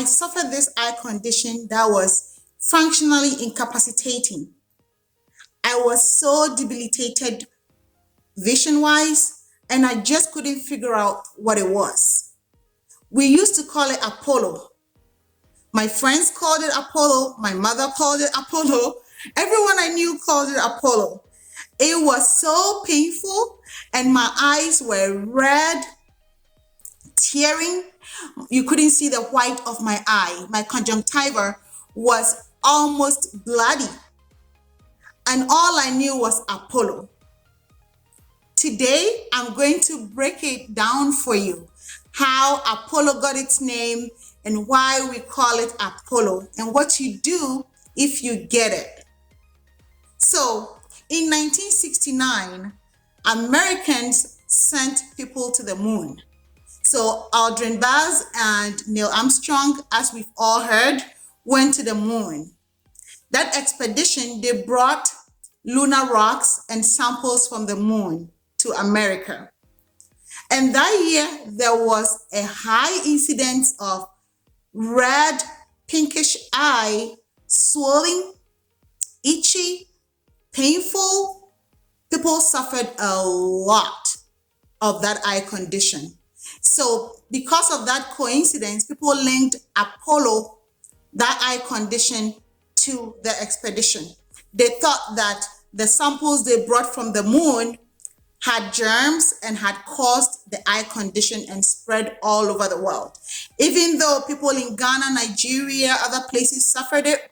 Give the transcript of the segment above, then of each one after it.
I suffered this eye condition that was functionally incapacitating. I was so debilitated vision-wise, and I just couldn't figure out what it was. We used to call it Apollo. My friends called it Apollo. My mother called it Apollo. Everyone I knew called it Apollo. It was so painful, and my eyes were red, tearing. You couldn't see the white of my eye. My conjunctiva was almost bloody, and all I knew was Apollo. Today, I'm going to break it down for you, how Apollo got its name and why we call it Apollo, and what you do if you get it. So, in 1969, Americans sent people to the moon. So Aldrin Buzz and Neil Armstrong, as we've all heard, went to the moon. That expedition, they brought lunar rocks and samples from the moon to America. And that year, there was a high incidence of red, pinkish eye, swelling, itchy, painful. People suffered a lot of that eye condition. So because of that coincidence, people linked Apollo, that eye condition, to the expedition. They thought that the samples they brought from the moon had germs and had caused the eye condition and spread all over the world. Even though people in Ghana, Nigeria, other places suffered it,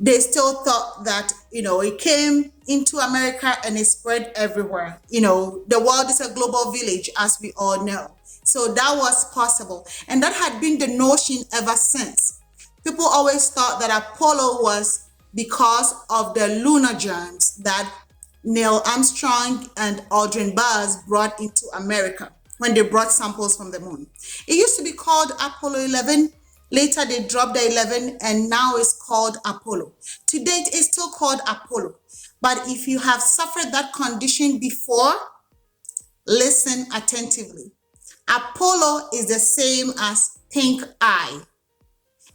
they still thought that, it came into America and it spread everywhere. The world is a global village, as we all know. So that was possible. And that had been the notion ever since. People always thought that Apollo was because of the lunar germs that Neil Armstrong and Aldrin Buzz brought into America when they brought samples from the moon. It used to be called Apollo 11. Later, they dropped the 11, and now it's called Apollo. To date, it's still called Apollo. But if you have suffered that condition before, listen attentively. Apollo is the same as pink eye.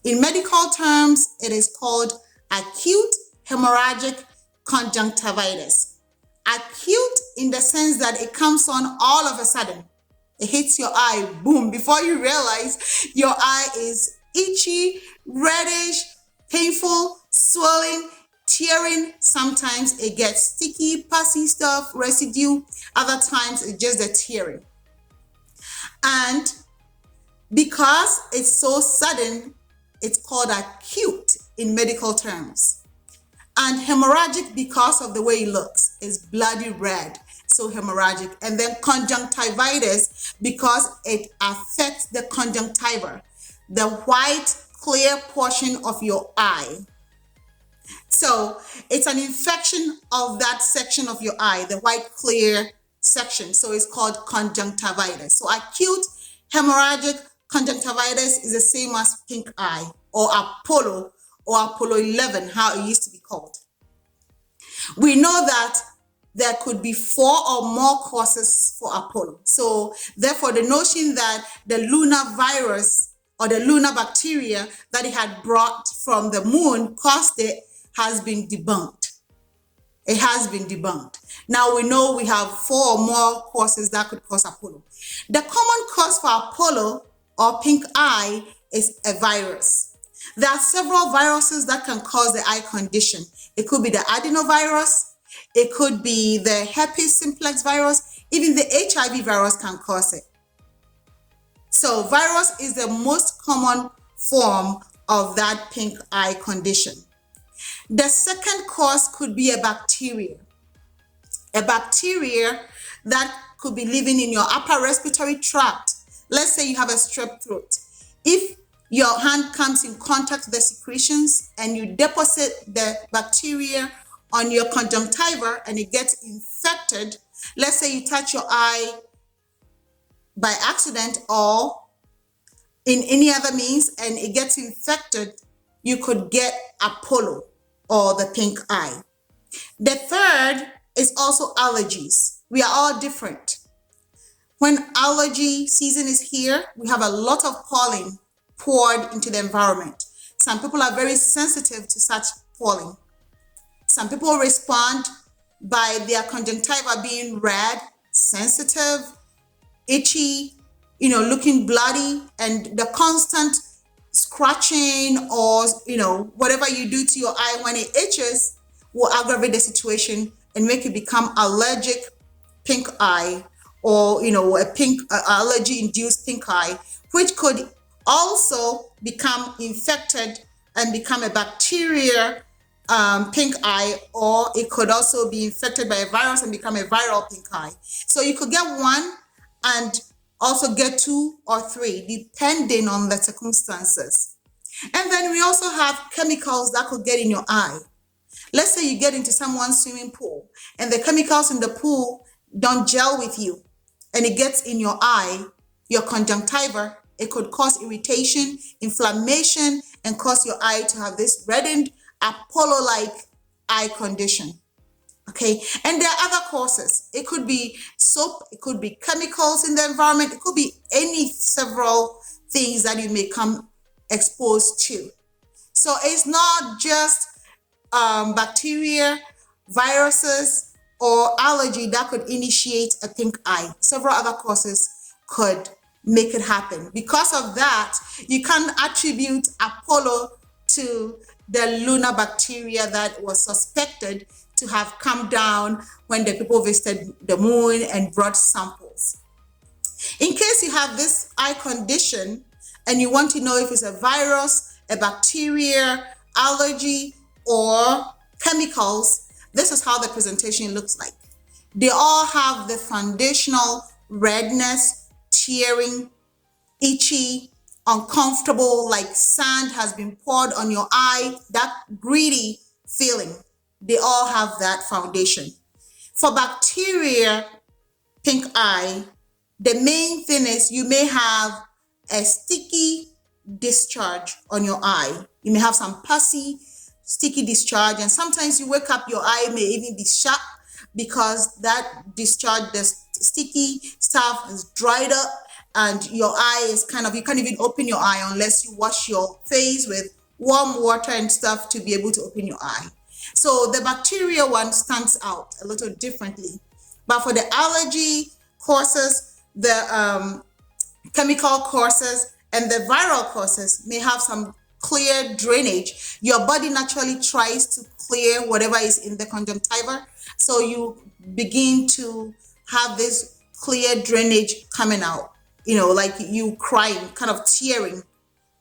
In medical terms, it is called acute hemorrhagic conjunctivitis. Acute in the sense that it comes on all of a sudden. It hits your eye, boom, before you realize your eye is itchy, reddish, painful, swelling, tearing. Sometimes it gets sticky, pussy stuff, residue. Other times it's just the tearing. And because it's so sudden, it's called acute in medical terms. And hemorrhagic because of the way it looks, is bloody red. So hemorrhagic. And then conjunctivitis because it affects the conjunctiva, the white clear portion of your eye. So it's an infection of that section of your eye, the white clear section. So it's called conjunctivitis. So acute hemorrhagic conjunctivitis is the same as pink eye or Apollo 11, how it used to be called. We know that there could be 4 or more causes for Apollo. So therefore, the notion that the lunar virus or the lunar bacteria that it had brought from the moon caused it has been debunked. It has been debunked. Now we know we have 4 or more causes that could cause Apollo. The common cause for Apollo or pink eye is a virus. There are several viruses that can cause the eye condition. It could be the adenovirus, it could be the herpes simplex virus, even the HIV virus can cause it. So virus is the most common form of that pink eye condition. The second cause could be a bacteria. A bacteria that could be living in your upper respiratory tract. Let's say you have a strep throat. If your hand comes in contact with the secretions and you deposit the bacteria on your conjunctiva and it gets infected, let's say you touch your eye by accident or in any other means and it gets infected, you could get Apollo or the pink eye. The third is also allergies. We are all different. When allergy season is here, we have a lot of pollen poured into the environment. Some people are very sensitive to such pouring. Some people respond by their conjunctiva being red, sensitive, itchy, looking bloody, and the constant scratching or, whatever you do to your eye when it itches will aggravate the situation and make it become allergic pink eye, or, a pink allergy-induced pink eye, which could also become infected and become a bacteria pink eye, or it could also be infected by a virus and become a viral pink eye. So you could get one and also get two or three, depending on the circumstances. And then we also have chemicals that could get in your eye. Let's say you get into someone's swimming pool and the chemicals in the pool don't gel with you and it gets in your eye, your conjunctiva. It could cause irritation, inflammation, and cause your eye to have this reddened, Apollo-like eye condition. Okay, and there are other causes. It could be soap, it could be chemicals in the environment, it could be several things that you may come exposed to. So it's not just bacteria, viruses, or allergy that could initiate a pink eye. Several other causes could make it happen. Because of that, you can attribute Apollo to the lunar bacteria that was suspected to have come down when the people visited the moon and brought samples. In case you have this eye condition and you want to know if it's a virus, a bacteria, allergy, or chemicals, this is how the presentation looks like. They all have the foundational redness, tearing, itchy, uncomfortable, like sand has been poured on your eye, that gritty feeling. They all have that foundation. For bacteria pink eye, the main thing is you may have a sticky discharge on your eye. You may have some pussy, sticky discharge, and sometimes you wake up, your eye may even be shut because that discharge, the sticky stuff is dried up, and your eye is you can't even open your eye unless you wash your face with warm water and stuff to be able to open your eye. So the bacteria one stands out a little differently. But for the allergy causes, the chemical causes, and the viral causes may have some clear drainage. Your body naturally tries to clear whatever is in the conjunctiva. So you begin to have this clear drainage coming out, like you crying, kind of tearing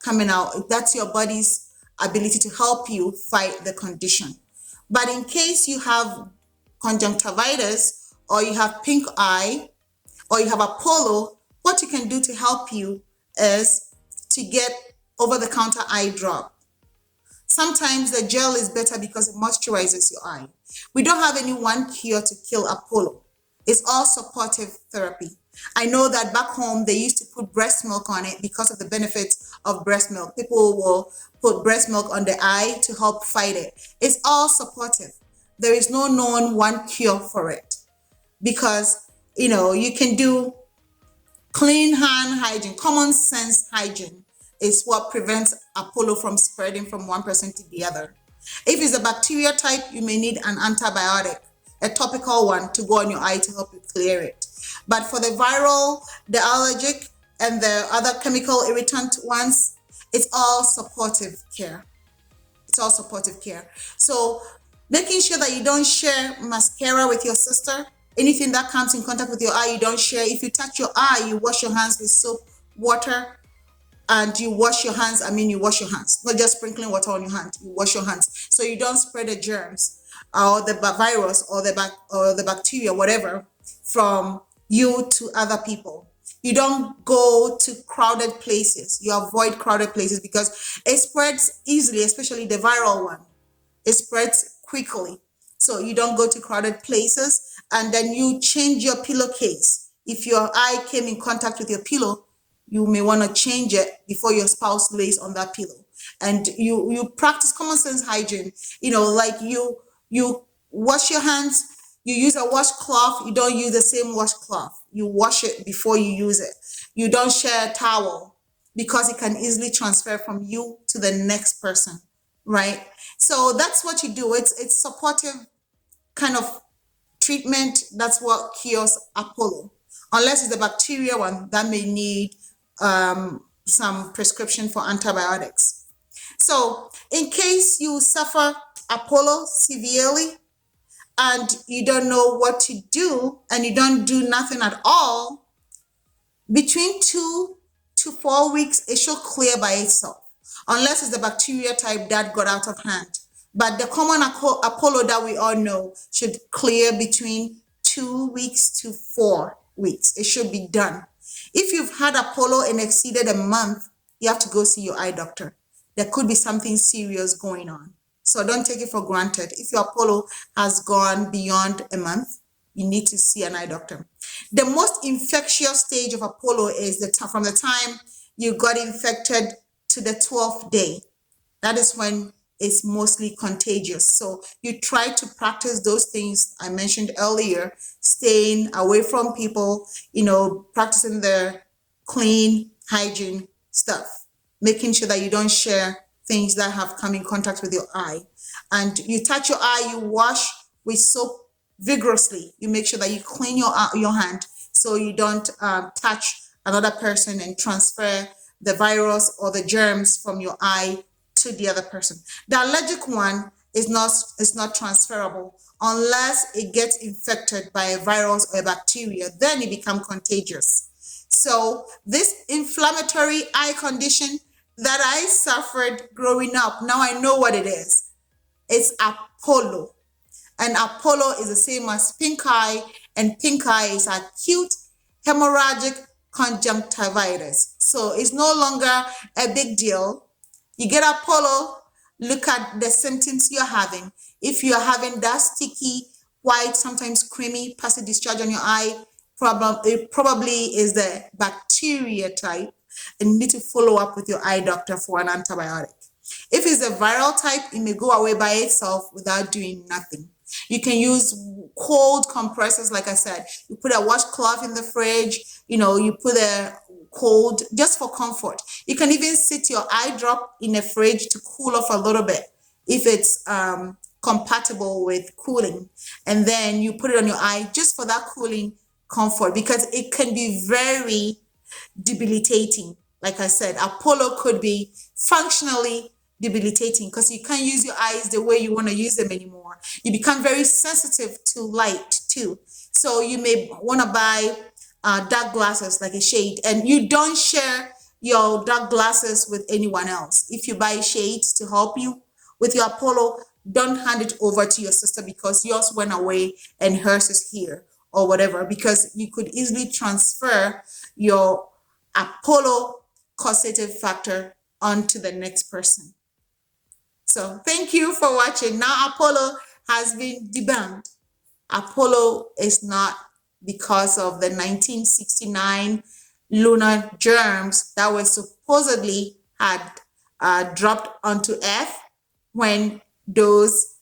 coming out. That's your body's ability to help you fight the condition. But in case you have conjunctivitis, or you have pink eye, or you have Apollo, what you can do to help you is to get over-the-counter eye drop. Sometimes the gel is better because it moisturizes your eye. We don't have any one cure to kill Apollo. It's all supportive therapy. I know that back home they used to put breast milk on it because of the benefits of breast milk. People will put breast milk on the eye to help fight it. It's all supportive. There is no known one cure for it because, you can do clean hand hygiene, common sense hygiene is what prevents Apollo from spreading from one person to the other. If it's a bacteria type, you may need an antibiotic, a topical one, to go on your eye to help you clear it. But for the viral, the allergic, and the other chemical irritant ones, it's all supportive care. It's all supportive care. So making sure that you don't share mascara with your sister. Anything that comes in contact with your eye, you don't share. If you touch your eye, you wash your hands with soap, water, and you wash your hands. You wash your hands, not just sprinkling water on your hand. You wash your hands so you don't spread the germs or the virus or the bacteria, whatever, from you to other people. You don't go to crowded places. You avoid crowded places because it spreads easily, especially the viral one. It spreads quickly. So you don't go to crowded places, and then you change your pillowcase. If your eye came in contact with your pillow, you may want to change it before your spouse lays on that pillow. And you practice common sense hygiene. Like you wash your hands, you use a washcloth, you don't use the same washcloth. You wash it before you use it. You don't share a towel. because it can easily transfer from you to the next person, right? So that's what you do. It's supportive kind of treatment. That's what cures Apollo. Unless it's a bacteria one that may need some prescription for antibiotics. So in case you suffer Apollo severely and you don't know what to do and you don't do nothing at all, between 2 to 4 weeks, it should clear by itself, unless it's the bacteria type that got out of hand. But the common Apollo that we all know should clear between 2 weeks to 4 weeks. It should be done. If you've had Apollo and exceeded a month, you have to go see your eye doctor. There could be something serious going on. So don't take it for granted. If your Apollo has gone beyond a month, you need to see an eye doctor. The most infectious stage of Apollo is from the time you got infected to the 12th day. That is when it's mostly contagious. So you try to practice those things I mentioned earlier, staying away from people, practicing the clean hygiene stuff, making sure that you don't share things that have come in contact with your eye. And you touch your eye, you wash with soap vigorously. You make sure that you clean your hand so you don't touch another person and transfer the virus or the germs from your eye to the other person. The allergic one is not transferable unless it gets infected by a virus or a bacteria. Then it becomes contagious. So this inflammatory eye condition that I suffered growing up, now I know what it is. It's Apollo. And Apollo is the same as pink eye, and pink eye is acute hemorrhagic conjunctivitis. So it's no longer a big deal. You get Apollo, look at the symptoms you're having. If you're having that sticky, white, sometimes creamy, passy discharge on your eye, it probably is the bacteria type, and you need to follow up with your eye doctor for an antibiotic. If it's a viral type, it may go away by itself without doing nothing. You can use cold compressors, like I said. You put a washcloth in the fridge, you put a cold, just for comfort. You can even sit your eye drop in a fridge to cool off a little bit if it's compatible with cooling. And then you put it on your eye just for that cooling comfort, because it can be very debilitating. Like I said, Apollo could be functionally debilitating because you can't use your eyes the way you want to use them anymore. You become very sensitive to light too. So you may want to buy dark glasses, like a shade, and you don't share your dark glasses with anyone else. If you buy shades to help you with your Apollo, don't hand it over to your sister because yours went away and hers is here or whatever, because you could easily transfer your Apollo causative factor onto the next person. So thank you for watching. Now Apollo has been debunked. Apollo is not because of the 1969 lunar germs that were supposedly had dropped onto Earth when those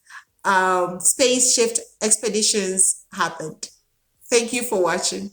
space shift expeditions happened. Thank you for watching.